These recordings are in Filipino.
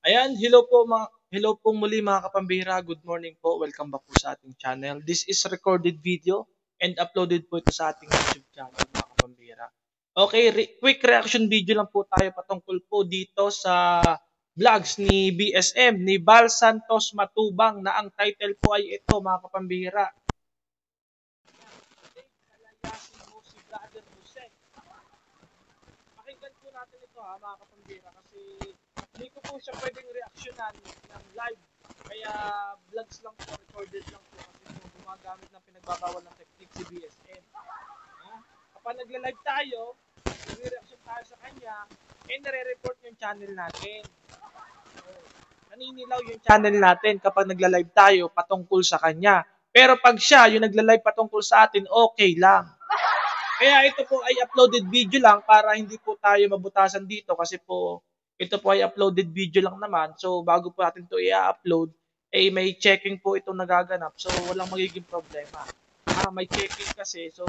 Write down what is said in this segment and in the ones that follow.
Ayan, hello po muli mga kapambira. Good morning po. Welcome back po sa ating channel. This is recorded video and uploaded po ito sa ating YouTube channel mga kapambira. Okay, quick reaction video lang po tayo patungkol po dito sa vlogs ni BSM, ni Val Santos Matubang na ang title po ay ito mga kapambira. Palayasin mo si Brother Jose. Pakinggan po natin ito mga kapambira kasi hindi ko po siya pwedeng reaksyonan ng live. Kaya vlogs lang po, recorded lang po kasi po gumagamit ng pinagbabawal ng technique si BSM. Kapag nagla-live tayo, nagre-reaction tayo sa kanya, nare-report yung channel natin. So, naninilaw yung channel natin kapag nagla-live tayo patungkol sa kanya. Pero pag siya yung nagla-live patungkol sa atin, okay lang. Kaya ito po ay uploaded video lang para hindi po tayo mabutasan dito kasi po ito po ay uploaded video lang naman. So bago po natin ito i-upload, may checking po itong nagaganap. So walang magiging problema. May checking kasi. So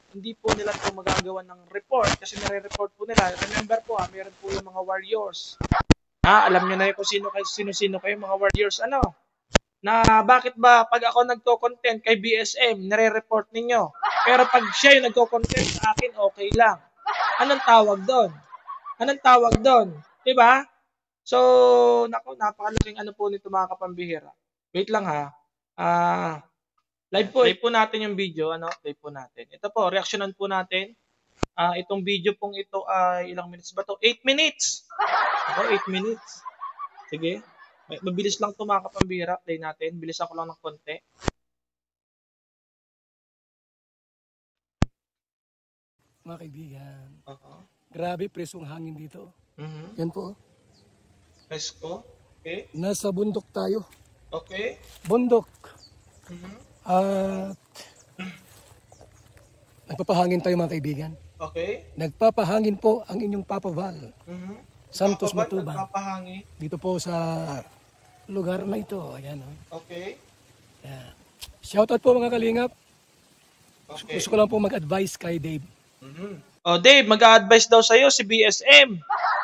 hindi po nila ito magagawa ng report kasi nare-report po nila. Remember po mayroon po yung mga warriors. Alam niyo na yun kung sino-sino kayo mga warriors. Na bakit ba pag ako nagko-content kay BSM, nire-report ninyo? Pero pag siya yung nagko-content sa akin, okay lang. Anong tawag doon? Anong tawag doon? 'Di ba? So, nako, napakalaking ano po nito mga kapambihira. Wait lang ha. Live po natin yung video, play po natin. Ito po, reaksyonan po natin. Itong video pong ito ay ilang minutes ba to? 8 minutes. Ako, 8 minutes. Sige. Mabilis lang ito mga kapambihira. Play natin. Bilisan ko lang ng konti. Mga kaibigan, Uh-huh. grabe presong hangin dito. Yan po. Presko. Okay. Nasa bundok tayo. Okay. Bundok. At nagpapahangin tayo mga kaibigan. Okay. Nagpapahangin po ang inyong Papa Val. Santos Matubang. Nagpapahangin. Dito po sa lugar na ito. Ayan, Okay. Ayan. Shoutout po mga kalingap. Okay. Gusto ko lang po mag-advise kay Dave. Dave, mag-a-advise daw sa'yo si BSM.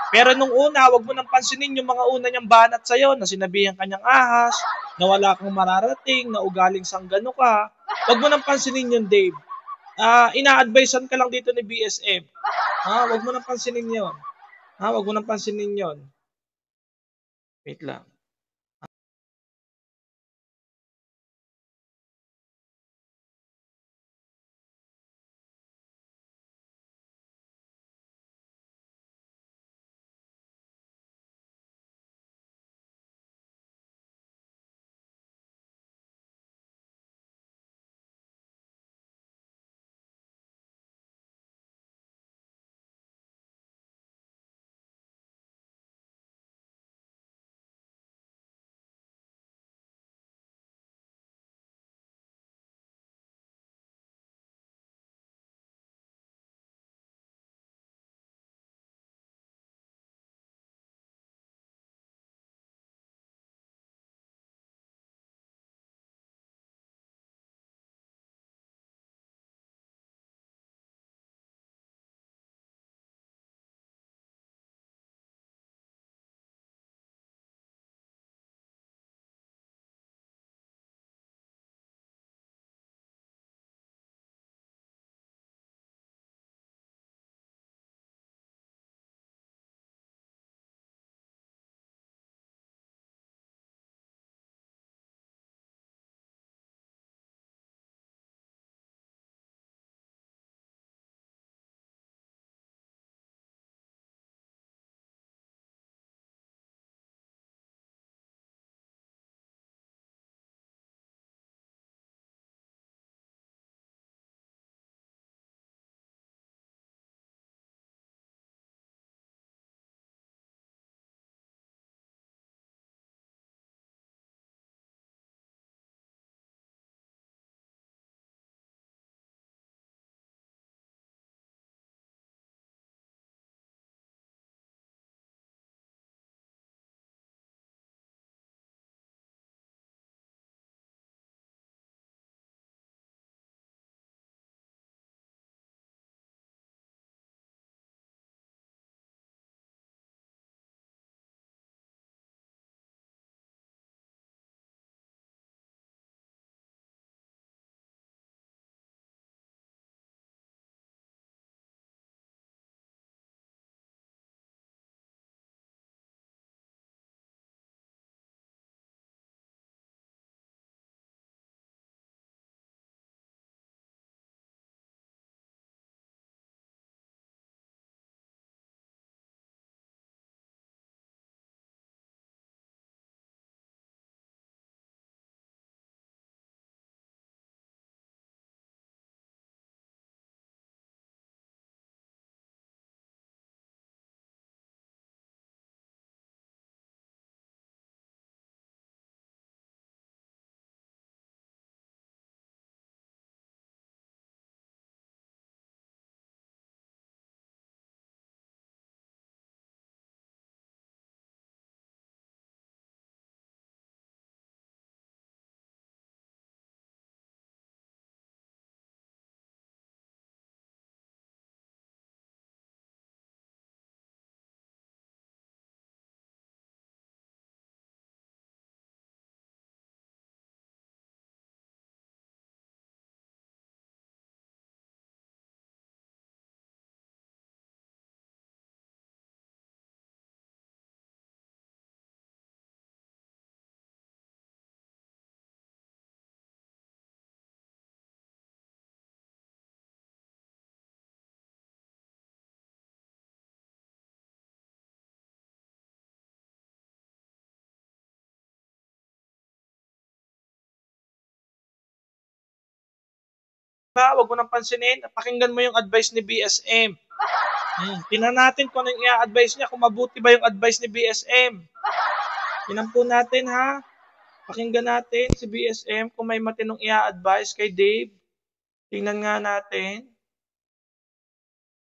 Pero nung una, wag mo nang pansinin yung mga una niyang banat sa'yo na sinabihan kanyang ahas, na wala kang mararating, na ugaling sanggano ka. Wag mo nang pansinin yun, Dave. Ina-advisean ka lang dito ni BSM. Wag mo nang pansinin yun. Wag mo nang pansinin yun. Wait lang. ba? Huwag mo nang pansinin. Pakinggan mo yung advice ni BSM. Tingnan natin kung ano yung i-advise niya, kung mabuti ba yung advice ni BSM. Tingnan po natin, ha? Pakinggan natin si BSM kung may matinong i-advise kay Dave. Tingnan nga natin.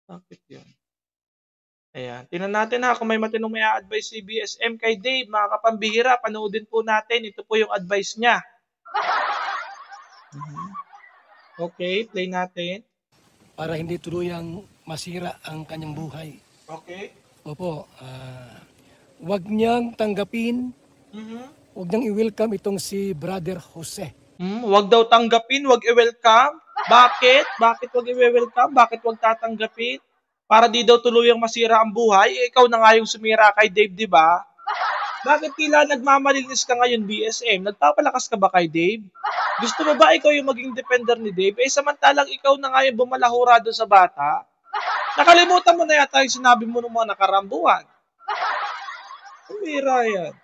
Bakit yun? Ayan. Tingnan natin, ha, kung may matinong i-advise si BSM kay Dave. Mga kapambihira, panoodin po natin. Ito po yung advice niya. Okay, play natin. Para hindi tuluyang masira ang kanyang buhay. Okay. Opo, wag niyang tanggapin, wag niyang i-welcome itong si Brother Jose. Wag daw tanggapin, wag i-welcome. Bakit? Bakit wag i-welcome? Bakit wag tatanggapin? Para di daw tuluyang masira ang buhay. Ikaw na nga yung sumira kay Dave, di ba? Bakit tila nagmamalinis ka ngayon, BSM? Nagpapalakas ka ba kay Dave? Gusto mo ba ikaw yung maging defender ni Dave? Samantalang ikaw na nga yung bumalahura doon sa bata. Nakalimutan mo na yata yung sinabi mo ng mga nakarambuan. Sumira yan.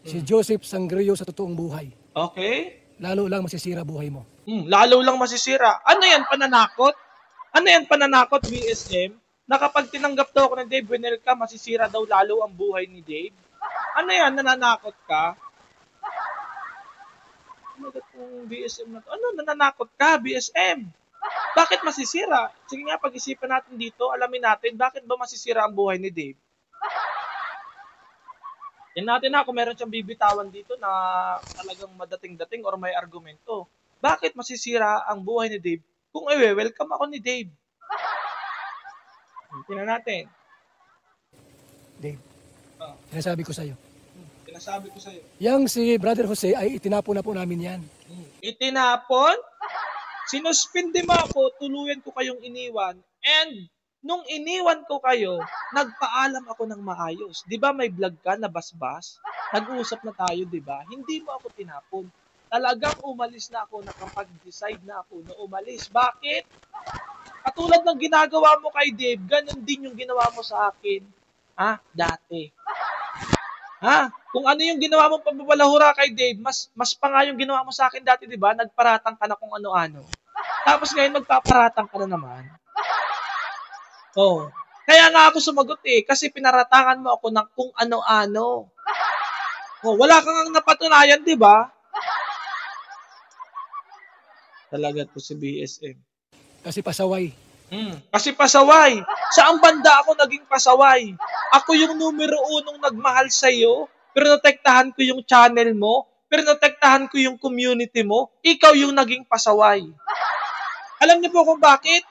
Si Joseph Sangrio sa totoong buhay. Okay. Lalo lang masisira buhay mo. Lalo lang masisira. Ano yan, pananakot? Ano yan, pananakot, BSM? Na kapag tinanggap daw ako ng Dave welcome, masisira daw lalo ang buhay ni Dave? Ano yan, nananakot ka? Ano itong BSM na to? Ano, nananakot ka, BSM? Bakit masisira? Sige nga, pag-isipan natin dito, alamin natin, bakit ba masisira ang buhay ni Dave? Yan natin na kung meron siyang bibitawan dito na talagang madating-dating or may argumento. Bakit masisira ang buhay ni Dave kung welcome ako ni Dave? Tingnan natin. Dave, sinasabi ko sa'yo. Sinasabi ko sa'yo. Yang si Brother Jose ay itinapon na po namin yan. Itinapon? Sinuspindi mo ako, tuluyan ko kayong iniwan, and nung iniwan ko kayo, nagpaalam ako ng maayos. Di ba may vlog ka na basbas? Nag-uusap na tayo, di ba? Hindi mo ako tinapon. Talagang umalis na ako, nakapag-decide na ako na umalis. Bakit? Katulad ng ginagawa mo kay Dave, ganun din yung ginawa mo sa akin. Dati. Kung ano yung ginawa mong pagbabalahura kay Dave, mas pa nga yung ginawa mo sa akin dati, di ba? Nagparatang ka na kung ano-ano. Tapos ngayon magpaparatang ka na naman. Kaya nga ako sumagot kasi pinaratangan mo ako ng kung ano-ano. Wala kang napatunayan, di ba? Talaga to si BSM. Kasi pasaway. Kasi pasaway. Saan banda ako naging pasaway? Ako yung numero 1 nagmahal sa'yo, pero natektahan ko yung channel mo, pero natektahan ko yung community mo, ikaw yung naging pasaway. Alam niyo po kung bakit?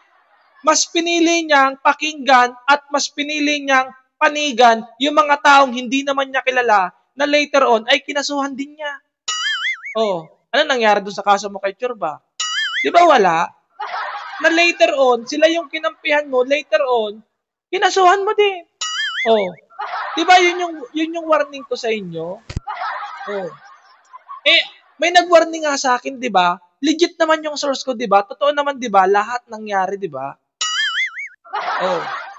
Mas pinili niyang pakinggan at mas pinili niyang panigan yung mga taong hindi naman niya kilala na later on ay kinasuhan din niya. Ano nangyari doon sa kaso mo kay Churba? Di ba wala? Na later on, sila yung kinampihan mo, later on, kinasuhan mo din. Di ba yun yung warning ko sa inyo? May nag-warning nga sa akin, di ba? Legit naman yung source ko, di ba? Totoo naman, di ba? Lahat nangyari, di ba?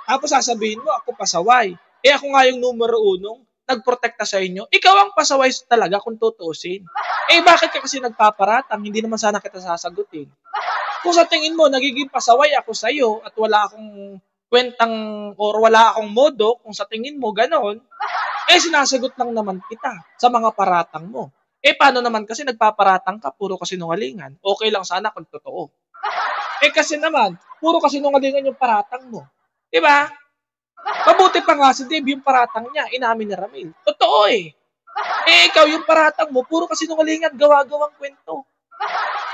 Tapos sasabihin mo, ako pasaway. Ako nga yung numero 1, nagprotekta sa inyo. Ikaw ang pasaway talaga kung tutuusin. Bakit ka kasi nagpaparatang? Hindi naman sana kita sasagutin. Kung sa tingin mo, nagiging pasaway ako sa'yo at wala akong kwentang or wala akong modo, kung sa tingin mo ganon, sinasagot lang naman kita sa mga paratang mo. Paano naman kasi nagpaparatang ka, puro kasinungalingan? Okay lang sana kung totoo. Kasi naman, puro kasinungalingan yung paratang mo. Diba? Mabuti pa nga si Dave yung paratang niya, inamin ni Ramil. Totoo ikaw yung paratang mo, puro kasinungalingan, gawa-gawang kwento.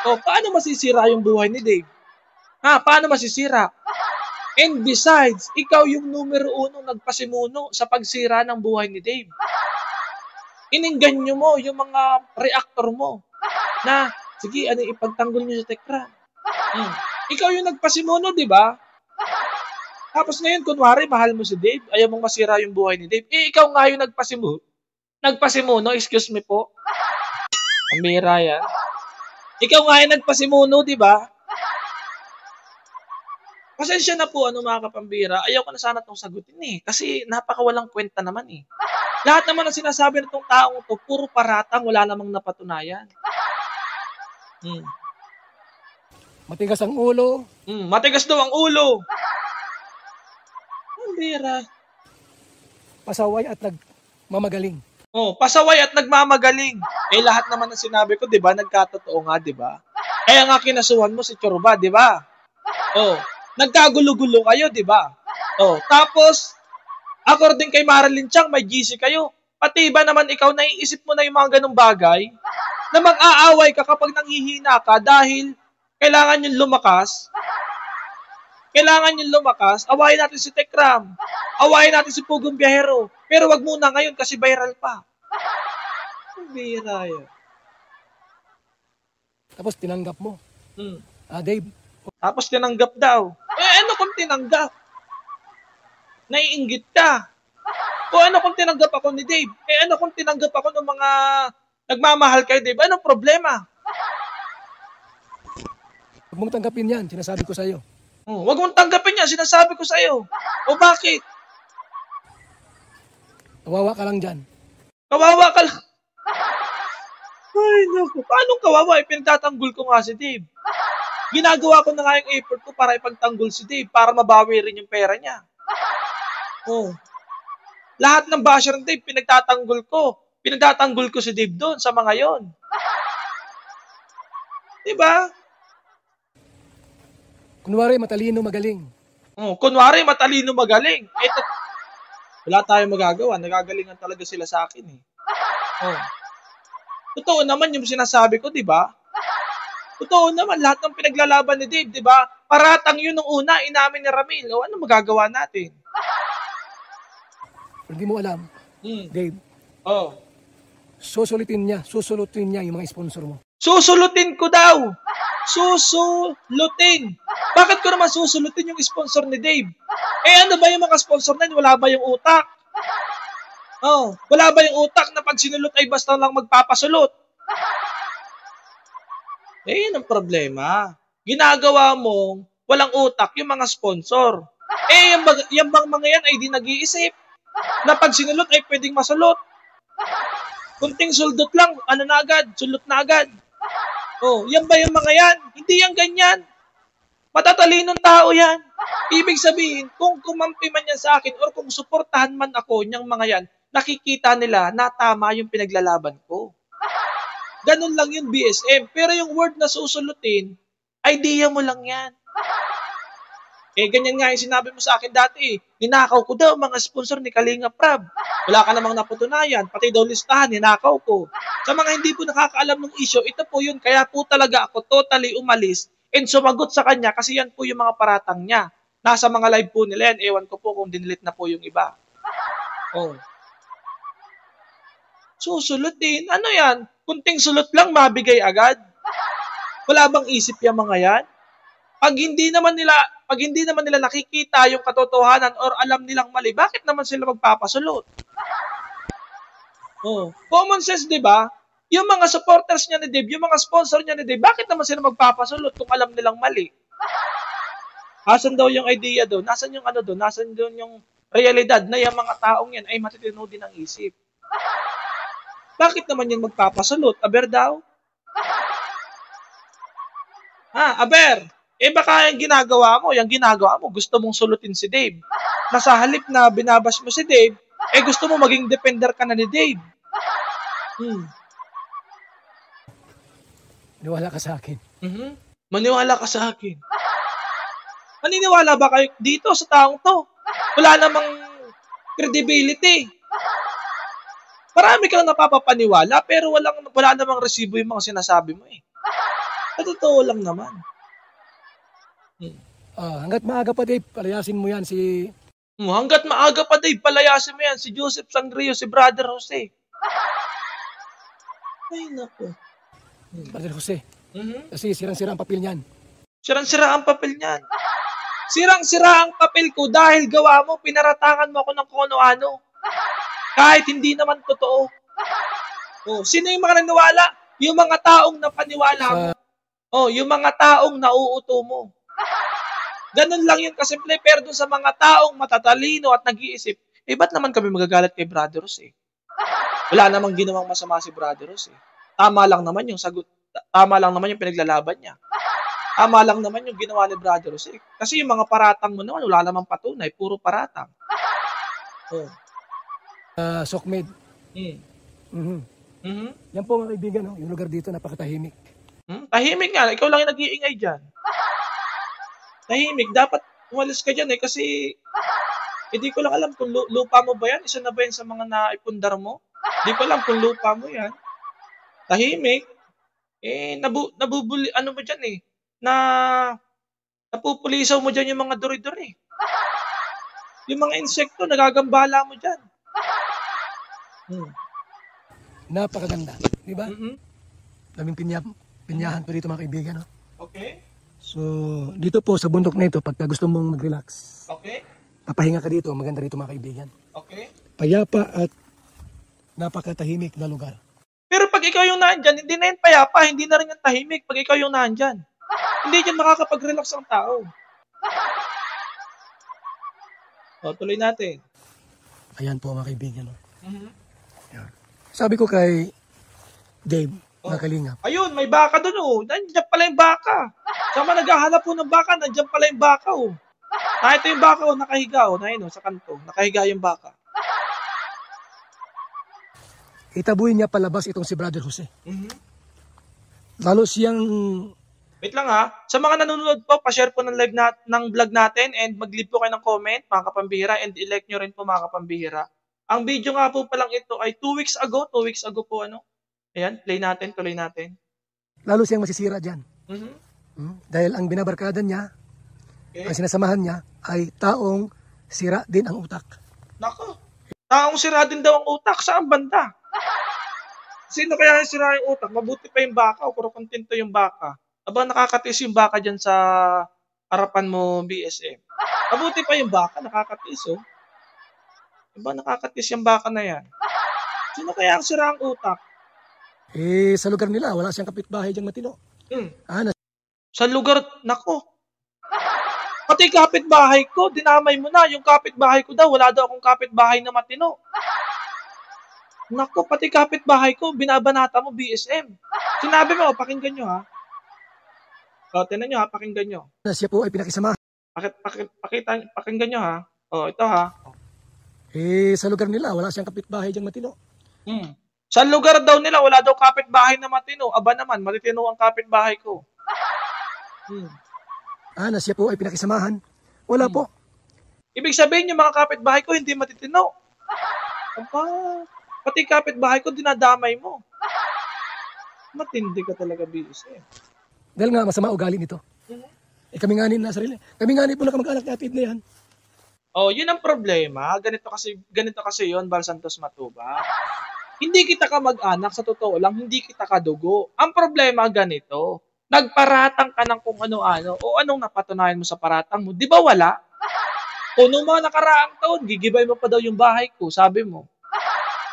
Paano masisira yung buhay ni Dave? Paano masisira? And besides, ikaw yung numero 1 nagpasimuno sa pagsira ng buhay ni Dave. Iningganyo mo yung mga reactor mo na, sige, ipagtanggol nyo sa Tekram. Ikaw yung nagpasimuno, di ba? Tapos ngayon, kunwari, mahal mo si Dave, ayaw mong masira yung buhay ni Dave. Ikaw nga yung nagpasimuno, excuse me po. Ang bihira yan. Ikaw nga yung nagpasimuno, di ba? Pasensya na po, mga kapambira. Ayaw ko na sana itong sagutin kasi napakawalang kwenta naman Lahat naman ang sinasabi ng taong to, puro paratang, wala namang napatunayan. Mm. Matigas ang ulo, Matigas daw ang ulo. Ang bira. pasaway at nagmamagaling. Pasaway at nagmamagaling. Lahat naman ng sinabi ko, 'di ba? Nagkatotoo nga, 'di ba? Kaya nga kinasuhan mo si Chorba, 'di ba? Nagkagulo-gulo kayo, 'di ba? Tapos according kay Marilyn Chang, may GC kayo. Pati ba naman ikaw naiisip mo na yung mga ganung bagay? Na mag-aaway ka kapag nanghihina ka dahil kailangan yung lumakas. Kailangan yung lumakas. Awayin natin si Tekram. Awayin natin si Pugong Biyahero. Pero wag muna ngayon kasi viral pa. Ang bira yan. Tapos tinanggap mo. Dave, Tapos tinanggap daw. Ano kung tinanggap? Naiinggit ka. Ano kung tinanggap ako ni Dave? Ano kung tinanggap ako ng mga nagmamahal kay Dave? Anong problema? huwag mong tanggapin yan, sinasabi ko sa'yo. Huwag mong tanggapin yan, sinasabi ko sa'yo. Bakit? Kawawa ka lang dyan. Kawawa ka lang. Ay, naku. Paano kawawa? Pinagtatanggol ko nga si Dave. Ginagawa ko na nga yung effort ko para ipagtanggol si Dave para mabawi rin yung pera niya. Lahat ng basher ng Dave, pinagtatanggol ko. Pinagtatanggol ko si Dave doon sa mga yon. Diba? Kunwari, matalino, magaling. Kunwari, matalino, magaling. Wala tayong magagawa. Nagagalingan talaga sila sa akin eh. Totoo naman yung sinasabi ko, di ba? Totoo naman, lahat ng pinaglalaban ni Dave, di ba? Paratang yun nung una, inamin ni Ramil. Ano magagawa natin? Hindi mo alam, Dave. Susulutin niya yung mga sponsor mo. Susulutin ko daw. Susulutin. Bakit ko naman susulutin yung sponsor ni Dave? Ano ba yung mga sponsor na yun? Wala ba yung utak? Wala ba yung utak na pag sinulot ay basta lang magpapasulot? Yun ang problema. Ginagawa mong walang utak yung mga sponsor. Yung bang mga yan ay di nag-iisip na pag sinulot ay pwedeng masulot. Kunting suldot lang, ano na agad, sulot na agad. Yan ba yung mga yan? Hindi yan ganyan. Matatalinong tao yan. Ibig sabihin, kung kumampi man yan sa akin or kung suportahan man ako niyang mga yan, nakikita nila na tama yung pinaglalaban ko. Ganun lang yung BSM. Pero yung word na susulutin, idea mo lang yan. Ganyan nga yung sinabi mo sa akin dati. Ninakaw ko daw mga sponsor ni Kalinga Prab. Wala ka namang naputunayan. Pati daw listahan, ninakaw ko. Sa mga hindi po nakakaalam ng issue, ito po yun. Kaya po talaga ako totally umalis and sumagot sa kanya kasi yan po yung mga paratang niya. Nasa mga live po nila yan. Ewan ko po kung dinilit na po yung iba. Susulutin. Ano yan? Kunting sulot lang, mabigay agad. Wala bang isip yung mga yan? Pag hindi naman nila nakikita yung katotohanan or alam nilang mali, bakit naman sila magpapasulot? Common sense, di ba? Yung mga supporters niya ni Dave, yung mga sponsor niya ni Dave, bakit naman sila magpapasulot kung alam nilang mali? Asan daw yung idea doon? Nasaan yung ano doon? Nasaan doon yung realidad na yung mga taong yan ay matitino din ang isip? Bakit naman yung magpapasulot? Aber daw? Aber! Baka yung ginagawa mo, gusto mong sulutin si Dave. Nasa halip na binabash mo si Dave, gusto mo maging defender ka na ni Dave. Maniwala ka sa akin. Maniwala ka sa akin. Maniniwala ba kayo dito sa taong to? Wala namang credibility. Marami kang napapapaniwala, pero wala namang resibo yung mga sinasabi mo eh. Totoo lang naman. Hanggat maaga pa, Dave, palayasin mo yan si... Hanggat maaga pa, Dave, palayasin mo yan si Joseph Sangrio, si Brother Jose. Ay, naku. Brother Jose. Kasi sirang-sira ang papel niyan. Sirang-sira ang papel niyan. Sirang-sira ang papel ko dahil gawa mo, pinaratangan mo ako ng kung ano-ano. Kahit hindi naman totoo. Sino yung mga naniwala? Yung mga taong napaniwala mo. Yung mga taong nauuto mo. Ganun lang yun kasimple, pero dun sa mga taong matatalino at nag-iisip, ba't naman kami magagalit kay Brother Jose? Wala namang ginawang masama si Brother Jose. Tama lang naman yung sagot. tama lang naman yung pinaglalaban niya. Tama lang naman yung ginawa ni Brother Jose. Kasi yung mga paratang mo naman, wala namang patunay, puro paratang. Oh. Sokmed. Hmm. Mhm. Mhm. Yan po mga kaibigan, no? Yung lugar dito napakatahimik. Tahimik nga, ikaw lang yung nag-iingay dyan. Tahimik, dapat umalis ka dyan kasi hindi ko lang alam kung lupa mo ba yan? Isa na ba yan sa mga naipundar mo? Hindi ko alam kung lupa mo yan. Tahimik, nabubuli, ano mo dyan na napupulisaw mo dyan yung mga duri-duri. Yung mga insekto, nagagambala mo dyan. Napakaganda, di ba? Mhm. Daming pinyahan po dito mga kaibigan, no? Okay. So, dito po sa bundok na ito, pagka gusto mong mag-relax, Okay. papahinga ka dito, maganda rito mga kaibigan. Okay. Payapa at napakatahimik na lugar. Pero pag ikaw yung nandyan, hindi na yun payapa, hindi na rin yung tahimik pag ikaw yung nandyan. Hindi dyan makakapag-relax ang tao. O, tuloy natin. Ayan po mga kaibigan, no? Mhm. Yan. Sabi ko kay Dave, mga kalingap, Ayun, may baka doon. Nandiyan pala yung baka. Sama naghahanap po ng baka, nandiyan pala yung baka. Ito yung baka, nakahiga. Ayun, sa kanto. Nakahiga yung baka. itabuhin niya palabas itong si Brother Jose. Mhm. Lalo siyang, Wait lang ha. Sa mga nanonood po, pa-share po ng live ng vlog natin and mag-leave po kayo ng comment, mga kapambihira, and i-like nyo rin po mga kapambihira. Ang video nga po palang ito ay 2 weeks ago. 2 weeks ago po Ayan, play natin, tuloy natin. lalo siyang masisira dyan. Mhm. Dahil ang binabarkada niya, Okay. ang sinasamahan niya, ay taong sira din ang utak. Nako. Taong sira din daw ang utak. Saan banda? Sino kaya yung sira yung utak? Mabuti pa yung baka o puro kontento yung baka? Aba, nakakatis yung baka dyan sa harapan mo, BSM. Mabuti pa yung baka, nakakatis Aba, nakakatis yung baka na yan. Sino kaya ang sira ang utak? Sa lugar nila, wala siyang kapitbahay diyang matino. Hmm. Ah, Sa lugar, nako. Pati kapitbahay ko, dinamay mo na. Yung kapitbahay ko daw, wala daw akong kapitbahay na matino. Nako, pati kapitbahay ko, binabanata mo, BSM. Sinabi mo, pakinggan nyo ha. Tinan nyo ha, pakinggan nyo. na siya po ay pinakisamahan. Pakinggan nyo ha. Ito ha. Sa lugar nila, wala siyang kapitbahay diyang matino. Sa lugar daw nila, wala daw kapitbahay na matino. Aba naman, matitino ang kapitbahay ko. Na siya po ay pinakisamahan. Wala po. Ibig sabihin, yung mga kapitbahay ko, hindi matitino. Aba, pati kapitbahay ko, dinadamay mo. Matindi ka talaga, BSM. Dahil nga masama ugali nito. Kami nga na sarili. Kami nga po na kamag-anak ni Atid na yan. Yun ang problema. Ganito kasi yon, Bal Santos Matuba. Hindi kita kamag-anak, sa totoo lang, hindi kita kadugo. Ang problema ganito, nagparatang ka ng kung ano-ano o anong napatunayan mo sa paratang mo. Di ba wala? Nung mga nakaraang taon, gigibay mo pa daw yung bahay ko, sabi mo.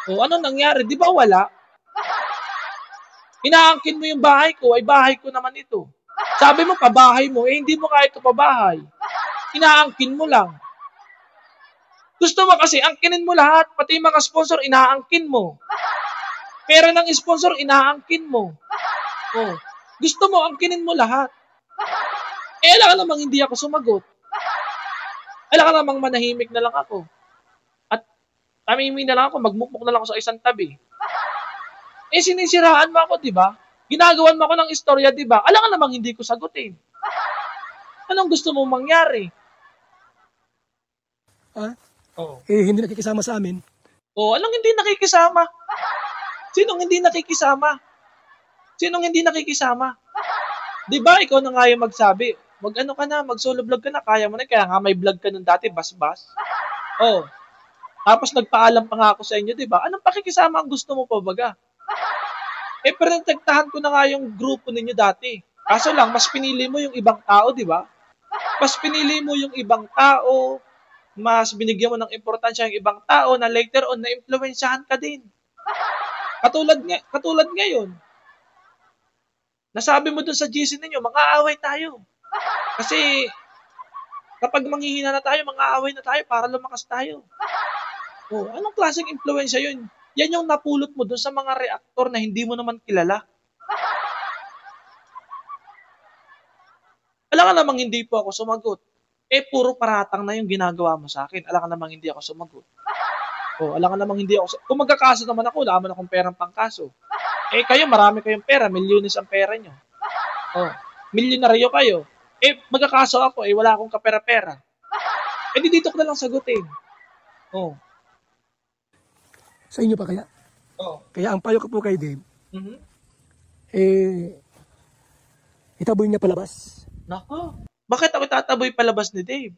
Ano nangyari? Di ba wala? Inaangkin mo yung bahay ko, ay bahay ko naman ito. Sabi mo, pabahay mo, hindi mo nga ito pabahay. Inaangkin mo lang. Gusto mo kasi, angkinin mo lahat, pati mga sponsor, inaangkin mo. Pera ng sponsor, inaangkin mo. Gusto mo, angkinin mo lahat. Alam ka namang hindi ako sumagot. Alam ka namang manahimik na lang ako. At tamimi na lang ako, magmukmuk na lang ako sa isang tabi. Sinisiraan mo ako, di ba? Ginagawan mo ako ng istorya, di ba? Alam ka namang hindi ko sagutin. Anong gusto mong mangyari? Hindi nakikisama sa amin. Anong hindi nakikisama? Sinong hindi nakikisama? Sinong hindi nakikisama? Di ba, ikaw na nga yung magsabi, mag-ano ka na, mag-solo vlog ka na, kaya mo na, kaya nga may vlog ka nun dati, bas-bas. Tapos nagpaalam pa nga ako sa inyo, di ba? Anong pakikisama ang gusto mo pa baga? Pinagtagtahan ko na nga yung grupo ninyo dati. Kaso lang, mas pinili mo yung ibang tao, di ba? Mas pinili mo yung ibang tao, mas binigyan mo ng importansya yung ibang tao na later on na-impluwensyahan ka din. Katulad ngayon. Nasabi mo dun sa GC ninyo, mag-aaway tayo. Kasi kapag manghihina na tayo, mag-aaway na tayo para lumakas tayo. Anong klaseng impluwensya yun? Yan yung napulot mo dun sa mga reaktor na hindi mo naman kilala. Alam ka namang hindi po ako sumagot. Puro paratang na yung ginagawa mo sa akin. Alam ka namang hindi ako sumagot. Alam ka namang hindi ako. Kung magkakaso naman ako, wala man akong perang pangkaso. Kayo, marami kayong pera. Milyones ang pera nyo. Milyonaryo kayo. Magkakaso ako, wala akong kapera-pera. Di dito ko na lang sagutin. Sa inyo pa kaya? Kaya ang payo ko po kay Dave, itaboy niya palabas. Nako, bakit ako itataboy palabas ni Dave?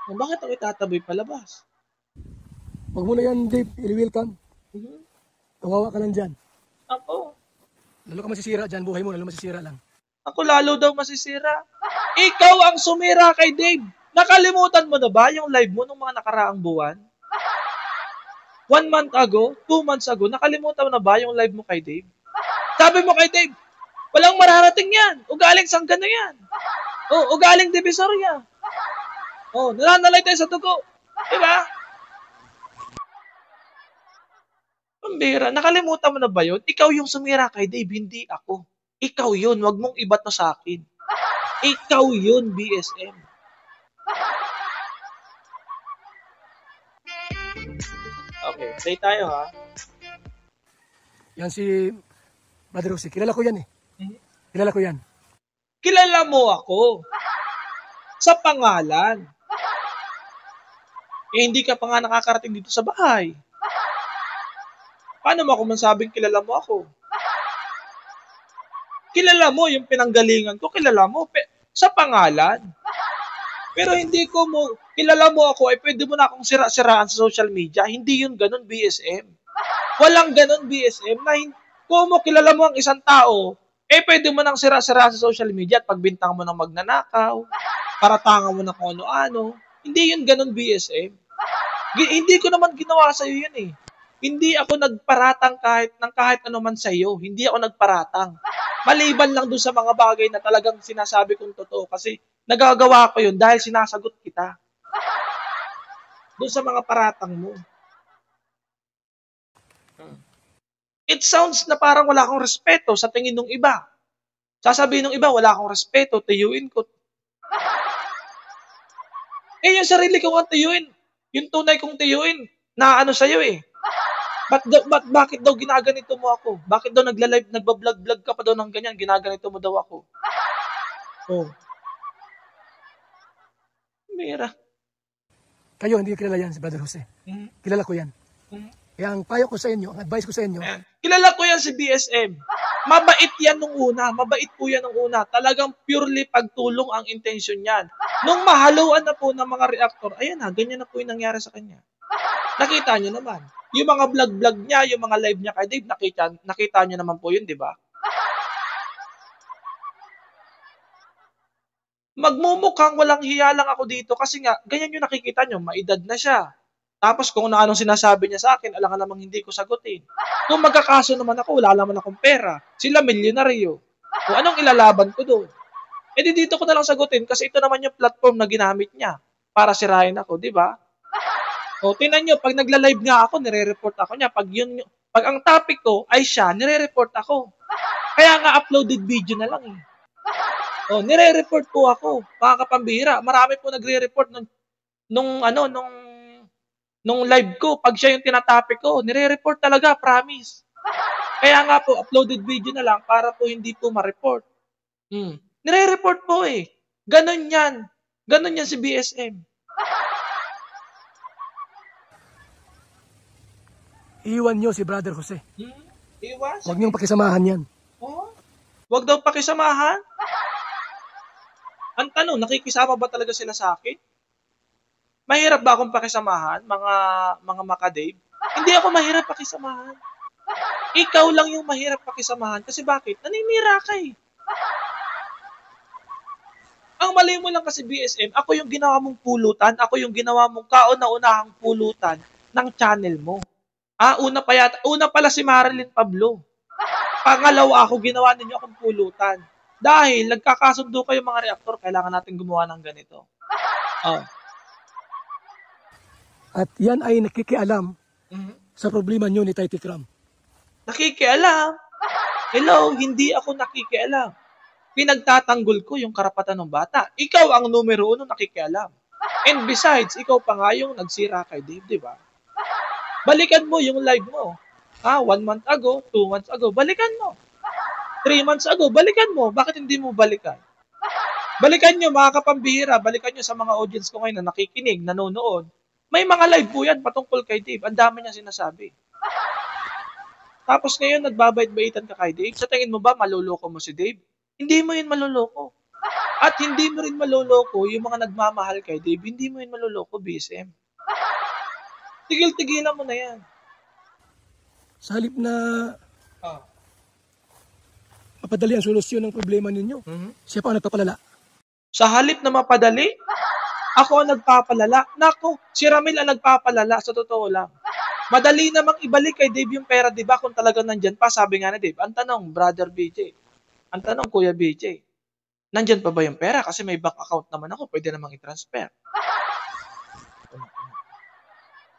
Bakit ako itataboy palabas? Huwag mo na yan, Dave. I-welcome. Tungawa ka lang dyan. Ako. Lalo ka masisira dyan. Buhay mo, lalo masisira lang. Ako lalo daw masisira. Ikaw ang sumira kay Dave. Nakalimutan mo na ba yung live mo nung mga nakaraang buwan? 1 month ago, 2 months ago, nakalimutan mo na ba yung live mo kay Dave? Sabi mo kay Dave, walang mararating yan. Ugaling Sanggana yan. Ugaling Divisoria. Nananalay tayo sa dugo. Diba? Pambira, nakalimutan mo na ba yun? Ikaw yung sumira kay Dave, hindi ako. Ikaw yun, wag mong ibat na sa akin. Ikaw yun, BSM. Okay, play tayo ha. Yan si Brother Jose. Kilala ko yan eh. Kilala ko yan. Kilala mo ako. Sa pangalan. Hindi ka pa nga nakakarating dito sa bahay. Paano mo ako masabing kilala mo ako? Kilala mo yung pinanggalingan ko, kilala mo sa pangalan. Pero hindi ko mo, kilala mo ako, pwede mo na akong sira-siraan sa social media. Hindi yun ganun, BSM. Walang ganun, BSM, na kung mo kilala mo ang isang tao, pwede mo nang sira-siraan sa social media at pagbintang mo ng magnanakaw, paratangan mo ng kung ano-ano. Hindi yun ganun, BSM. Hindi ko naman ginawa sa'yo yun eh. Hindi ako nagparatang kahit ano man sa'yo. Hindi ako nagparatang. Maliban lang dun sa mga bagay na talagang sinasabi kong totoo kasi nagagawa ko yun dahil sinasagot kita. Dun sa mga paratang mo. It sounds na parang wala akong respeto sa tingin ng iba. Sasabihin ng iba, wala akong respeto, tiyuin ko. Yung sarili kong tiyuin, yung tunay kong tiyuin, na ano sa'yo eh. Bakit daw ginaganito mo ako? Bakit daw nagla-live, nagbablog-vlog ka pa daw ng ganyan, ginaganito mo daw ako? Mira. Kayo, hindi kilala yan si Brother Jose. Kilala ko yan. Kaya ang payo ko sa inyo, ang advice ko sa inyo. Kilala ko yan si BSM. Mabait yan nung una. Mabait po yan nung una. Talagang purely pagtulong ang intention niyan. Nung mahaluan na po ng mga reactor, ayan na, ganyan na po yung nangyari sa kanya. Nakita niyo naman. Yung mga vlog-vlog niya, yung mga live niya kay Dave, nakita niyo naman po yun, di ba? Magmumukhang walang hiya lang ako dito kasi nga, ganyan yung nakikita niyo, maedad na siya. Tapos kung anong sinasabi niya sa akin, alam ka namang hindi ko sagutin. Kung magkakaso naman ako, wala naman akong pera. Sila milyonaryo. Kung anong ilalaban ko doon? Dito ko na lang sagutin kasi ito naman yung platform na ginamit niya para sirain ako, di ba? Tingnan nyo, pag nagla-live nga ako, nire-report ako niya. Pag ang topic ko ay siya, nire-report ako. Kaya nga uploaded video na lang eh. Nire-report po ako. Mga kapambihira. Marami po nagre-report nung live ko. Pag siya yung tinatopic ko, nire-report talaga, promise. Kaya nga po, uploaded video na lang para po hindi po ma-report. Nire-report po eh. Ganon yan. Ganon yan si BSM. Iwan nyo si Brother Jose. Iwan? Huwag niyong pakisamahan yan. Huwag daw pakisamahan? Ang tanong, nakikisama ba talaga sila sa akin? Mahirap ba akong pakisamahan, mga makadave? Hindi ako mahirap pakisamahan. Ikaw lang yung mahirap pakisamahan. Kasi bakit? Naninira ka eh. Ang mali mo lang kasi BSM, ako yung ginawa mong pulutan, ako yung ginawa mong kauna-unahang pulutan ng channel mo. Una pala si Marilyn Pablo. Pangalawa ako, ginawa ninyo akong pulutan. Dahil nagkakasundo kayo mga reaktor, kailangan natin gumawa ng ganito. At yan ay nakikialam sa problema nyo ni Tay Tikram. Nakikialam? Hello, hindi ako nakikialam. pinagtatanggol ko yung karapatan ng bata. Ikaw ang numero 1 nakikialam. And besides, ikaw pa nga yung nagsira kay Dave, di ba? Balikan mo yung live mo. 1 month ago, 2 months ago, balikan mo. 3 months ago, balikan mo. Bakit hindi mo balikan? Balikan nyo, mga kapambihira, balikan nyo sa mga audience ko ngayon na nakikinig, nanonood. May mga live po yan patungkol kay Dave. Ang dami niya sinasabi. Tapos ngayon, nagbabait-baitan ka kay Dave. Sa tingin mo ba, maluloko mo si Dave? Hindi mo yun maluloko. At hindi mo rin maluloko yung mga nagmamahal kay Dave. Hindi mo yun maluloko, BSM. Tigil-tigilan mo na yan. Sa halip na mapadali ang solusyon ng problema ninyo, siya pa ang nagpapalala. Sa halip na mapadali, ako ang nagpapalala. Nako, si Ramil ang nagpapalala sa totoo lang. Madali namang ibalik kay Dave yung pera, di ba? Kung talagang nandyan pa, sabi nga na Dave. Ang tanong, Brother BJ. Ang tanong, Kuya BJ. Nandyan pa ba yung pera? Kasi may bank account naman ako, pwede namang i-transfer.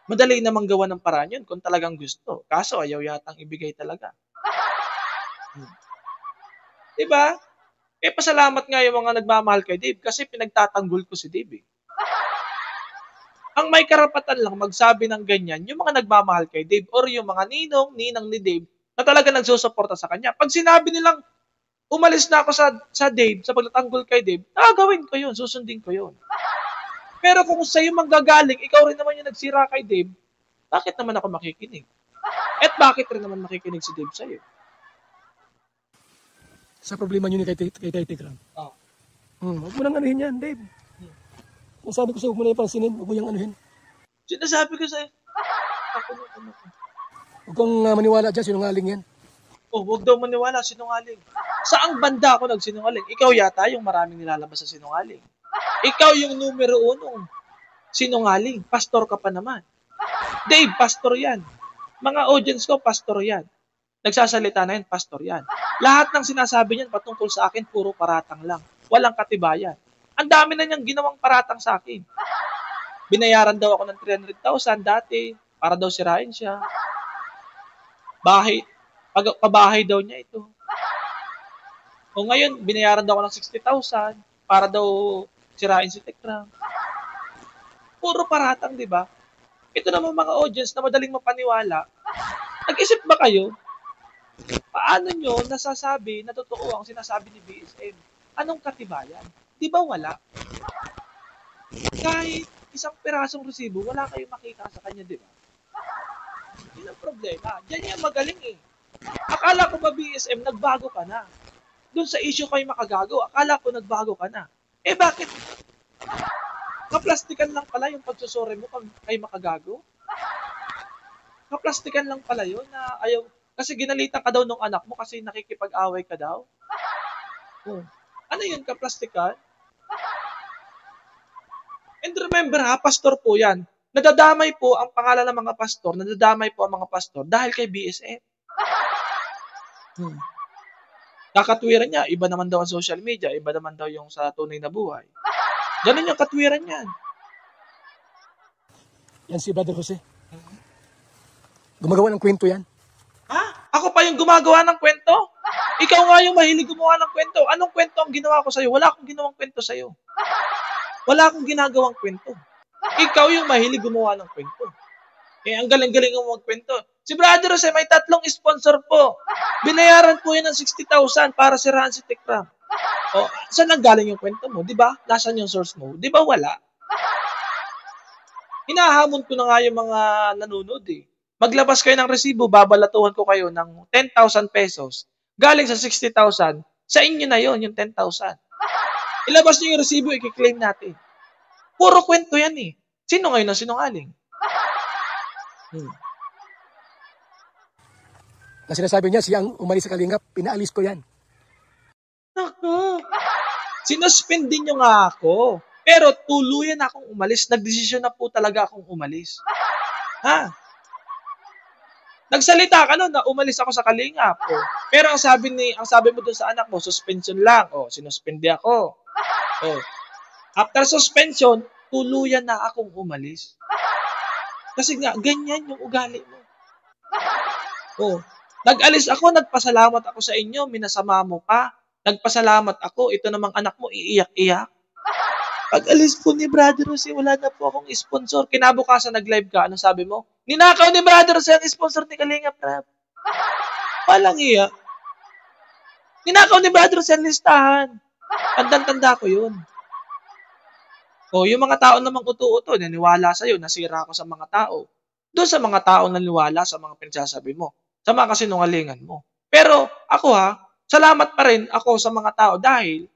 Madali namang gawa ng paraan yun kung talagang gusto. Kaso ayaw yatang ibigay talaga. Diba? Pasalamat nga yung mga nagmamahal kay Dave kasi pinagtatanggol ko si Dave. Ang may karapatan lang magsabi ng ganyan, yung mga nagmamahal kay Dave or yung mga ninang ni Dave na talaga nagsusuporta sa kanya. Pag sinabi nilang umalis na ako sa Dave, sa pagtatanggol kay Dave, gagawin ko yun, susundin ko yun. Pero kung sa'yo manggagaling, ikaw rin naman yung nagsira kay Dave, bakit naman ako makikinig? At bakit rin naman makikinig si Dave sa'yo? Sa problema nyo ni kay Tigram. Huwag mo nang anuhin yan, Dave. Kung sabi ko sa'yo, huwag mo na yung pansinin, huwag mo yung anuhin. Sinasabi ko sa'yo, ako. Huwag kang maniwala dyan, sinungaling yan. Huwag daw maniwala, sinungaling. Saang banda ako nagsinungaling? Ikaw yata yung maraming nilalabas sa sinungaling. Ikaw yung numero 1 sinungaling. Pastor ka pa naman. Dave, pastor yan. Mga audience ko, pastor yan. Nagsasalita na yan, pastor yan. Lahat ng sinasabi niyan patungkol sa akin, puro paratang lang. Walang katibayan. Ang dami na niyang ginawang paratang sa akin. Binayaran daw ako ng 300,000 dati para daw sirain siya. Pabahay daw niya ito. O ngayon, binayaran daw ako ng 60,000 para daw sirain si Tekram. Puro paratang, di ba? Ito naman mga audience na madaling mapaniwala. Nag-isip ba kayo? Paano nyo nasasabi na totoo ang sinasabi ni BSM? Anong katibayan? Di ba wala? Kahit isang pirasong resibo, wala kayong makita sa kanya, di ba? Yun ang problema. Diyan yan magaling eh. Akala ko ba BSM, nagbago ka na? Doon sa issue kayo makagago, akala ko nagbago ka na. Bakit? Kaplastikan lang pala yung pagsusore mo pag kayo makagago? Kaplastikan lang pala yun na ayaw. Kasi ginalitan ka daw ng anak mo kasi nakikipag-away ka daw. Ano yun, kaplastikan? And remember pastor po yan. Nadadamay po ang pangalan ng mga pastor, nadadamay po ang mga pastor dahil kay BSM. Kakatwiran niya, iba naman daw ang social media, iba naman daw yung sa tunay na buhay. Ganun yung katwiran niyan. Yan si Brother Jose. Gumagawa ng kwento yan. Ako pa yung gumagawa ng kwento? Ikaw nga yung mahilig gumawa ng kwento. Anong kwento ang ginawa ko sa'yo? Wala akong ginawang kwento sa'yo. Wala akong ginagawang kwento. Ikaw yung mahilig gumawa ng kwento. Ang galing-galing mo magkwento. Si Brother Jose may 3 sponsor po. Binayaran po yun ng 60,000 para siraan si Tekram. Saan nanggaling yung kwento mo? Diba? Nasaan yung source mo? Diba wala? Hinahamon ko na nga yung mga nanonood eh. Maglabas kayo ng resibo, babalatuhan ko kayo ng 10,000 pesos. Galing sa 60,000, sa inyo na yon yung 10,000. Ilabas nyo yung resibo, i-claim natin. Puro kwento yan eh. Sino ngayon ang sinungaling? Na sinasabi niya, siya ang umalis sa Kalingap, pinaalis ko yan. Naku, sinuspendin nyo nga ako. Pero tuluyan akong umalis. Nagdesisyon na po talaga akong umalis. Nagsalita ka nun na umalis ako sa Kalingap. Pero ang sabi mo dun sa anak mo, suspension lang. Sinuspende ako. After suspension, tuluyan na akong umalis. Kasi nga, ganyan yung ugali mo. Nag-alis ako, nagpasalamat ako sa inyo, minasama mo pa. Nagpasalamat ako, ito namang anak mo, iiyak-iyak. Pag alis po ni Brother Jose, wala na po akong sponsor. Kinabukasan nag-live ka, ano sabi mo? Ninakaw ni Brother Jose ang sponsor ni Kalingap Rap. Walang iya. Ninakaw ni Brother Jose ang listahan. Tandang-tanda ko yun. O, yung mga tao namang uto-uto, naniwala sa'yo, nasira ako sa mga tao. Doon sa mga tao naniwala sa mga pinagsasabi mo. Sa mga kasinungalingan mo. Pero ako salamat pa rin ako sa mga tao dahil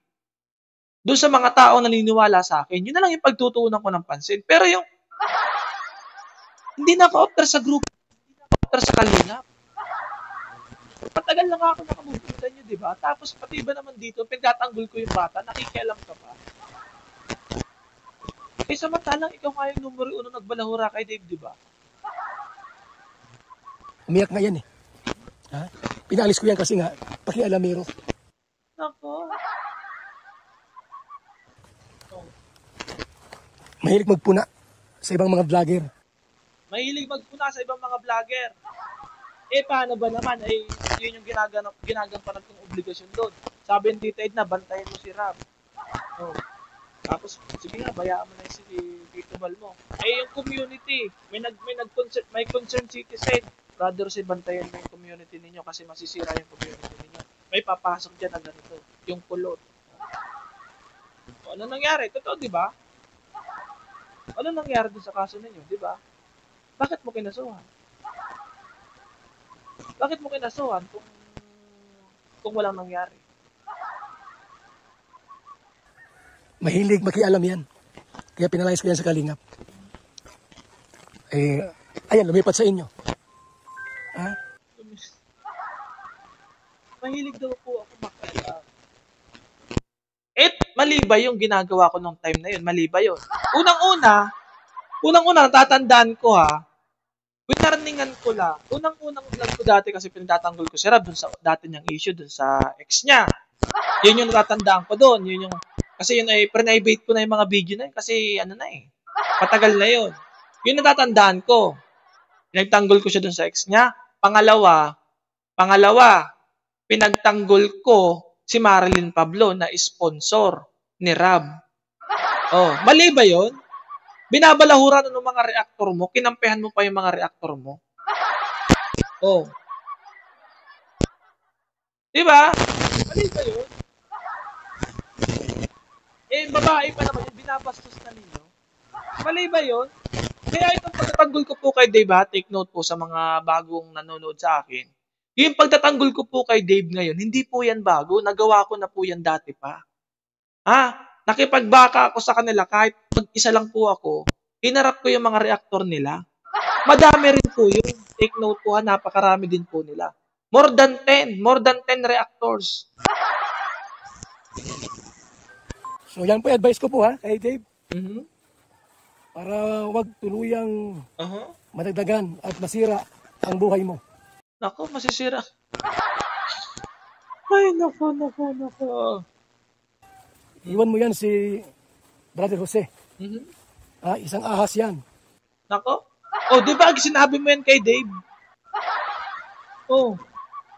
doon sa mga tao naniniwala sa akin, yun na lang yung pagtutuunan ko ng pansin. Pero yung hindi na ako after sa group, hindi na ako after sa Kalingap. Matagal lang ako nakamubutan nyo, di ba? Tapos pati ba naman dito, pinagtatanggol ko yung bata, nakikialam ka pa. Eh samantalang ikaw nga yung numero 1 nagbalahura kay Dave, di ba? Umiyak nga yan eh. Ha? Pinaalis ko yan kasi nga, pakialamero. Nako. Mahilig magpuna sa ibang mga vlogger. Mahilig magpuna sa ibang mga vlogger. Eh, paano ba naman? Eh, yun yung ginagampanan kong obligasyon doon. Sabi ni Tita Edna, bantayan mo si Rob. Oh. Tapos, sige nga, bayaan mo na si Tito Val mo. Eh, yung community, may concerned citizen. Brother, si bantayan mo yung community ninyo kasi masisira yung community ninyo. May papasok dyan na ganito, yung kulot. O, ano nangyari? Totoo, di ba? Ano nangyari dun sa kaso ninyo, di ba? Bakit mo kinasuhan? Bakit mo kinasuhan kung walang nangyari? Mahilig makialam yan. Kaya pinalayas ko yan sa Kalingap. Eh, ayan, lumipat sa inyo. Ha? Mahilig daw po ako makialam. Mali ba yung ginagawa ko nung time na yun? Mali ba yun? Unang-una, natatandaan ko winarningan ko lang. Unang-unang vlog ko dati kasi pinagtatanggol ko si Rob dun sa dati niyang issue dun sa ex niya. Yun yung natatandaan ko doon. Yun yung, kasi yun ay private ko na yung mga video na yun kasi ano na eh. Patagal na yun. Yun natatandaan ko. Pinagtanggol ko siya dun sa ex niya. Pangalawa, pinagtanggol ko si Marilyn Pablo na sponsor ni Rob. Oh, mali ba yun? Binabalahura ng mga reactor mo, kinampihan mo pa yung mga reactor mo. Oh. Diba? Mali ba yun? Eh, babae pa naman yung binabastos na ninyo. Mali ba yun? Kaya itong pagtatanggol ko po kay Dave, take note po sa mga bagong nanonood sa akin. Yung pagtatanggol ko po kay Dave ngayon, hindi po yan bago. Nagawa ko na po yan dati pa. Nakipagbaka ako sa kanila kahit mag-isa lang po ako. Hinarap ko yung mga reactor nila. Madami rin po yun. Take note po napakarami din po nila. More than 10 reactors. So yan po advice ko po kay Dave. Mm-hmm. Para wag tuluyang madagdagan at masira ang buhay mo. Nako, masisira. Ay, nako. Iwan mo yan si Brother Jose. Mm-hmm. Isang ahas yan. Nako. Oh, di ba sinabi mo yan kay Dave? Oh,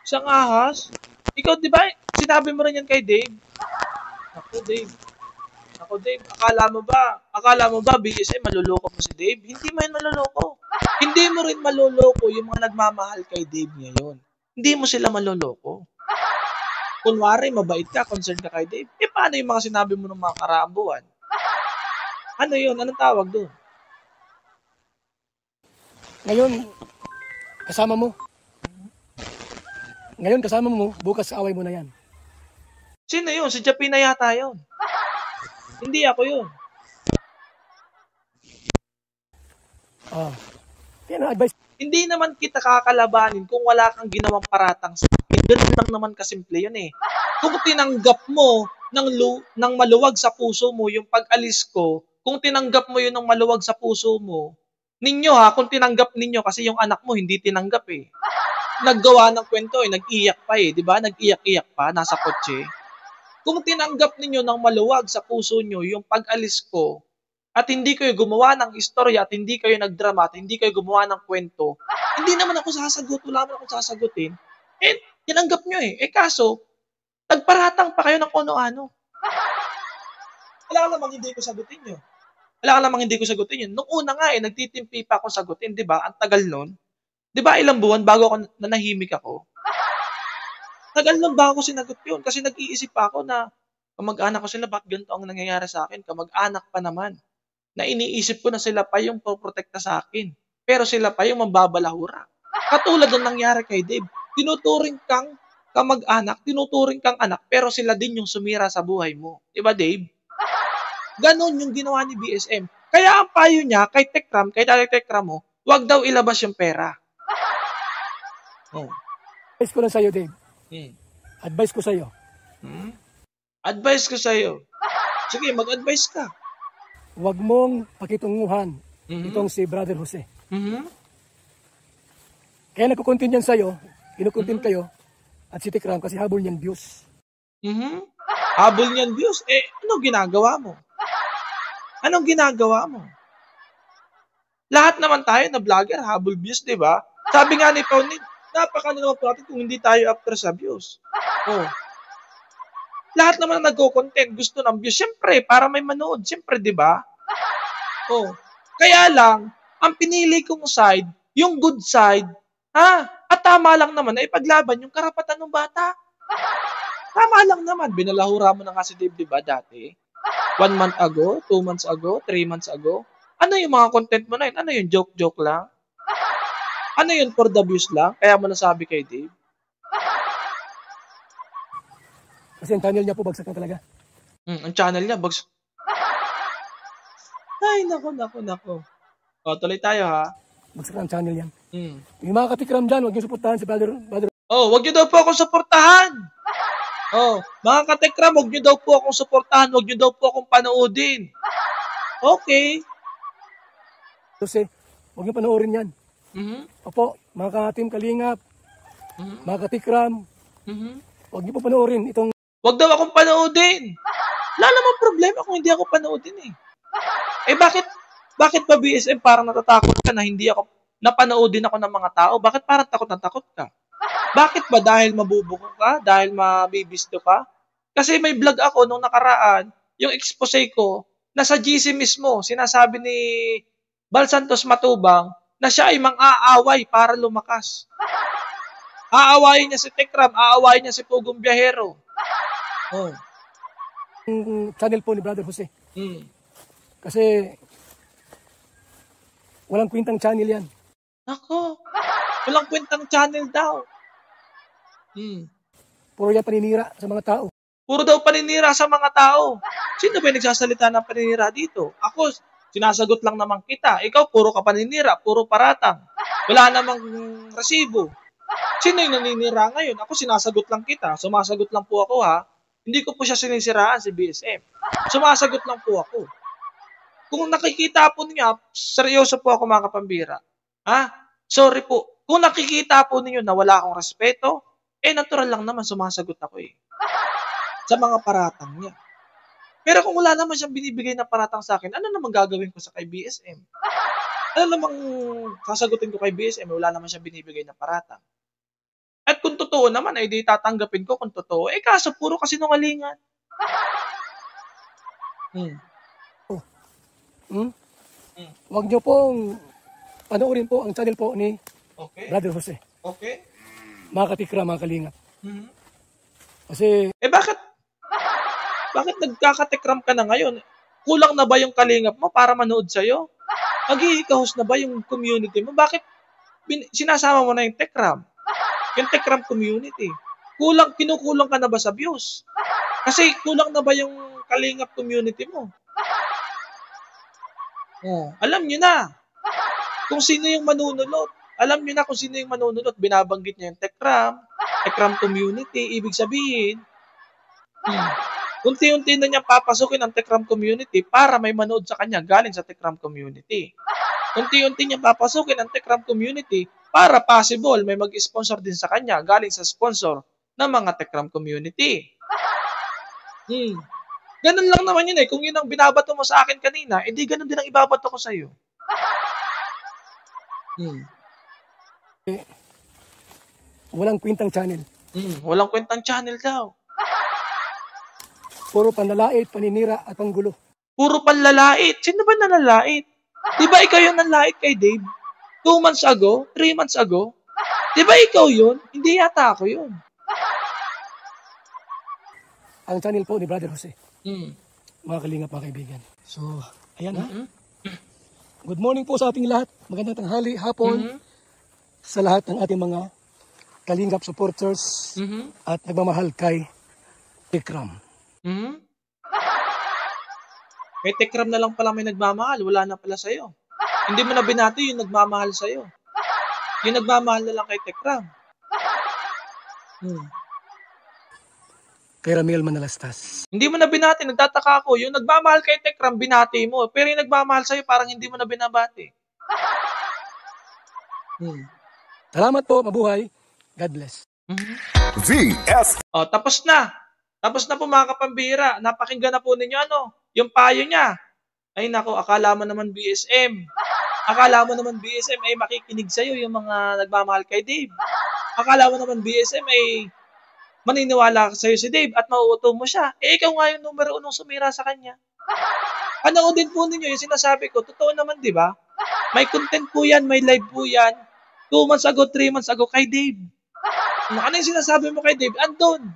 isang ahas? Ikaw, di ba sinabi mo rin yan kay Dave? Nako, Dave. Akala mo ba BSM maluloko mo si Dave? Hindi mo yan maluloko. Hindi mo rin maluloko yung mga nagmamahal kay Dave ngayon. Hindi mo sila maluloko. Kunwari, mabait ka, concerned ka kay Dave. Eh, paano yung mga sinabi mo ng mga karaang buwan? Ano yun? Anong tawag doon? Ngayon, kasama mo. Bukas away mo na yan. Sino yun? Si Japina yata yun. Hindi ako yun. Yan ang advice. Hindi naman kita kakalabanin kung wala kang ginawang paratang sa akin. Ganun lang naman kasimple yun eh. Kung tinanggap mo ng maluwag sa puso mo yung pag-alis ko, kung tinanggap mo yun ng maluwag sa puso mo, kung tinanggap ninyo kasi yung anak mo hindi tinanggap eh. Naggawa ng kwento nag-iyak pa di ba? Nag-iyak-iyak pa, nasa kotse. Kung tinanggap ninyo ng maluwag sa puso nyo yung pag-alis ko, at hindi kayo gumawa ng istorya, at hindi kayo nagdrama, at hindi kayo gumawa ng kwento, hindi naman ako sasagot, wala naman ako sasagutin. Tinanggap nyo eh. Kaso, Nagparatang pa kayo ng ano-ano. Wala namang hindi ko sagutin yun. Wala namang hindi ko sagutin yun. Nung una nga nagtitimpi pa ako sagutin, di ba? Ang tagal nun. Di ba ilang buwan bago ako nanahimik ako? Tagal nun bago ko sinagot yun. Kasi nag-iisip pa ako na kamag-anak ko sila, bakit ganito ang nangyayari sa akin? Kamag-anak pa naman. Na iniisip ko na sila pa yung poprotekta sa akin. Pero sila pa yung mambabalahura. Katulad ng nangyari kay Dave. Tinuturing kang kamag-anak, tinuturing kang anak, pero sila din yung sumira sa buhay mo. Di ba, Dave? Ganon yung ginawa ni BSM. Kaya ang payo niya kay Tekram, kay Daddy Tekram mo, wag daw ilabas yung pera. Oh. Advice ko lang sa'yo, Dave. Hmm. Advice ko sa'yo. Advice ko sa'yo. Sige, mag-advise ka. Huwag mong pakitunguhan Mhm. itong si Brother Jose. Mhm. Kaya nagkukontin yan sa'yo, kinukontin kayo, at si Tikram kasi habol niyang views. Mhm. Habol niyan views. Anong ginagawa mo? Anong ginagawa mo? Lahat naman tayo na vlogger, habol views, di ba? Sabi nga ni Pauline, napakano naman po natin kung hindi tayo after sa views. Oh. Lahat naman na nagko-content, gusto ng views. Siyempre, para may manood. Siyempre, di ba? Oh. Kaya lang, ang pinili kong side, yung good side, at tama lang naman na ipaglaban yung karapatan ng bata. Tama lang naman. Binalahura mo na nga si Dave, di ba, dati? 1 month ago, 2 months ago, 3 months ago. Ano yung mga content mo na yun? Ano yung joke-joke lang? Ano yun for the views lang? Kaya mo nasabi kay Dave? Kasi ang channel niya po bagsak na talaga. Ang channel niya, bags... Ay, nako. O, tuloy tayo, ha? Bagsak na ang channel yan. Hmm. Yung mga katikram dyan, huwag niyo suportahan si Brother. Oh, wag niyo daw po akong suportahan. Oh, mga katekram, wag niyo daw po akong suportahan, wag niyo daw po akong panoodin. Okay. Jose, huwag niyo panoorin yan. Mhm. Opo, mga ka-team Kalingap, Mhm. mga katikram, Mhm. huwag niyo po panoorin itong Wag daw akong panoodin. Wala namang problema kung hindi ako panoodin eh. Bakit ba BSM parang natatakot ka na hindi ako napanoodin ako ng mga tao? Bakit parang takot na takot ka? Bakit ba dahil mabubuko ka? Dahil mabibisto ka? Kasi may vlog ako nung nakaraan, yung expose ko, nasa GC mismo, sinasabi ni Bal Santos Matubang na siya ay mang-aaway para lumakas. Aawayin niya si Tekram, aawayin niya si Pugong Biyahero. Oh. channel po ni Brother Jose. Hmm. Kasi walang kwintang channel yan. Ako, walang kwentang channel daw. Hmm. Puro yan paninira sa mga tao. Puro daw paninira sa mga tao. Sino ba yung nagsasalita ng paninira dito? Ako, sinasagot lang naman kita. Ikaw, puro ka paninira, puro paratang. Wala namang resibo. Sino yung naninira ngayon? Ako, sinasagot lang kita. Sumasagot lang po ako, ha? Hindi ko po siya sinisiraan si BSM. Sumasagot lang po ako. Kung nakikita po niya, seryoso po ako mga kapambira. Sorry po. Kung nakikita po ninyo na wala akong respeto, natural lang naman sumasagot ako eh. Sa mga paratang niya. Pero kung wala naman siyang binibigay na paratang sa akin, ano naman gagawin ko sa kay BSM? Ano namang sasagutin ko kay BSM? Wala naman siyang binibigay na paratang. At kung totoo naman, ay di tatanggapin ko kung totoo. Kaso puro kasinungalingan. Huwag niyo pong panoorin po ang channel po ni Okay. Brother Jose. Okay. Mga katikram, mga kalingap. Mhm. Kasi Bakit nagkakatekram ka na ngayon? Kulang na ba yung kalingap mo para manood sa'yo? Mag-i-host na ba yung community mo? Bakit sinasama mo na yung tekram? Yung tekram community. Kinukulang ka na ba sa views? Kasi kulang na ba yung kalingap community mo? Alam nyo na kung sino yung manunulot. Alam nyo na kung sino yung manunulot. Binabanggit niya yung tekram community. Ibig sabihin, unti-unti na niya papasukin ang tekram community para may manood sa kanya galing sa tekram community. Unti-unti niya papasukin ang tekram community para possible may mag-sponsor din sa kanya galing sa sponsor ng mga tekram community. Ganun lang naman yun eh. Kung yun ang binabato mo sa akin kanina, edi ganun din ang ibabato ko sa'yo. walang kwintang channel. Walang kwentang channel daw. Puro panlalait, paninira at panggulo. Puro panlalait. Sino ba nanlalait? Di ba ikaw yung nanlait kay Dave? 2 months ago? 3 months ago? Di ba ikaw yun? Hindi yata ako yun. Ang channel po ni Brother Jose. Mm. Mga kalingap, mga kaibigan. So, ayan ha. Mhm. Good morning po sa ating lahat. Magandang tanghali, hapon. Mhm. Sa lahat ng ating mga kalingap supporters Mhm. at nagmamahal kay Tikram. Mhm. Kay Tekram na lang pala may nagmamahal. Wala na pala sa'yo. Hindi mo na binati yung nagmamahal sa'yo. Yung nagmamahal na lang kay Tekram. Hmm. Kay Ramiel Manalastas. Hindi mo na binati. Nagtataka ako. Yung nagmamahal kay Tekram, binati mo. Pero yung nagmamahal sa'yo, parang hindi mo na binabati. Salamat po, mabuhay. God bless. VS Oh, tapos na. Tapos na po mga kapambira. Napakinggan na po ninyo yung payo niya. Ay nako, akala mo naman BSM. Akala mo naman BSM ay makikinig sa'yo yung mga nagmamahal kay Dave. Akala mo naman BSM ay maniniwala sa'yo si Dave at mauuto mo siya. Ikaw nga yung numero 1 sumira sa kanya. Panoodin po ninyo yung sinasabi ko. Totoo naman, di ba? May content po yan, may live po yan. 2 months ago, 3 months ago kay Dave. Ano yung sinasabi mo kay Dave? Andun.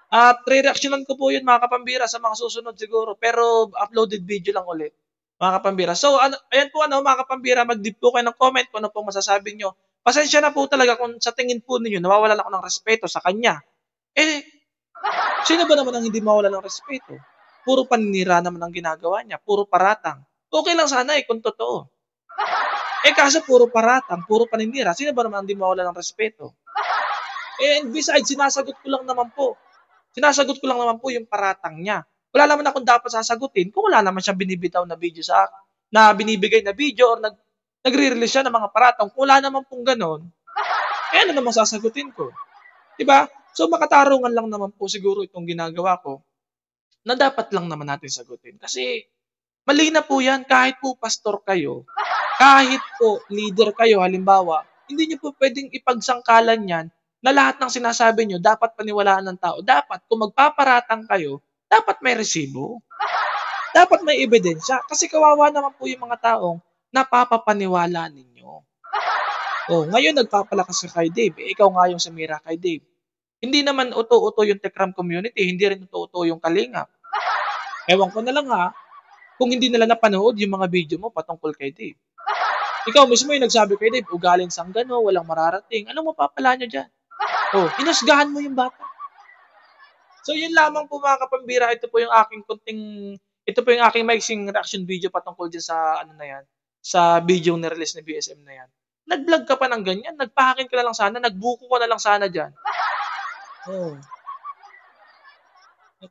At re-reactionan ko po yun mga kapambira sa mga susunod siguro. Pero uploaded video lang ulit. Mga kapambira. So, ayan po mga kapambira, mag-leave po kayo ng comment kung ano pong masasabi nyo. Pasensya na po talaga kung sa tingin po ninyo, nawawalan ako ng respeto sa kanya. Sino ba naman ang hindi mawala ng respeto? Puro paninira naman ang ginagawa niya. Puro paratang. Okay lang sana kung totoo. Kaso puro paratang, puro paninira. Sino ba naman ang hindi mawala ng respeto? And besides, sinasagot ko lang naman po yung paratang niya. Wala naman akong dapat sasagutin kung wala naman siyang binibitaw na video sa akin, na binibigay na video or nagre-release siya ng mga paratang. Kung wala naman pong ganon, ano naman sasagutin ko? Diba? So makatarungan lang naman po siguro itong ginagawa ko na dapat lang naman natin sagutin. Kasi mali na po yan, kahit po pastor kayo, kahit po leader kayo, halimbawa, hindi niyo po pwedeng ipagsangkalan yan na lahat ng sinasabi nyo dapat paniwalaan ng tao. Dapat, kung magpaparatang kayo, dapat may resibo. Dapat may ebidensya. Kasi kawawa naman po yung mga taong napapapaniwala ninyo. Ngayon nagpapalakas ka kay Dave. Ikaw nga yung sumira kay Dave. Hindi naman uto-uto yung Tekram community. Hindi rin uto-uto yung Kalingap. Ewan ko na lang kung hindi nila napanood yung mga video mo patungkol kay Dave. Ikaw mismo yung nagsabi kay Dave, ugaling sanggano, walang mararating. Anong mapapala niya dyan? Inusgahan mo yung bata. So yun lamang po mga kapambira, ito po yung aking maiksing reaction video patungkol dyan sa sa video na release ni BSM na yan. Nag-vlog ka pa ng ganyan, nagpahakin ka na lang sana, nagbuko ka na lang sana dyan.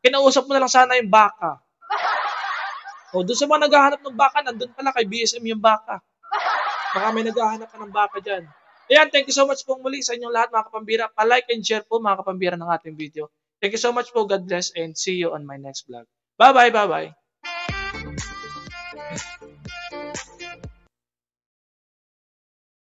Kinausap mo na lang sana yung baka. Doon sa mga naghahanap ng baka, nandun pala kay BSM yung baka. Baka may naghahanap ka ng baka dyan. Ayan, thank you so much po muli sa inyong lahat mga kapambira. Pa-like and share po mga kapambira ng ating video. Thank you so much po. God bless and see you on my next vlog. Bye-bye, bye-bye.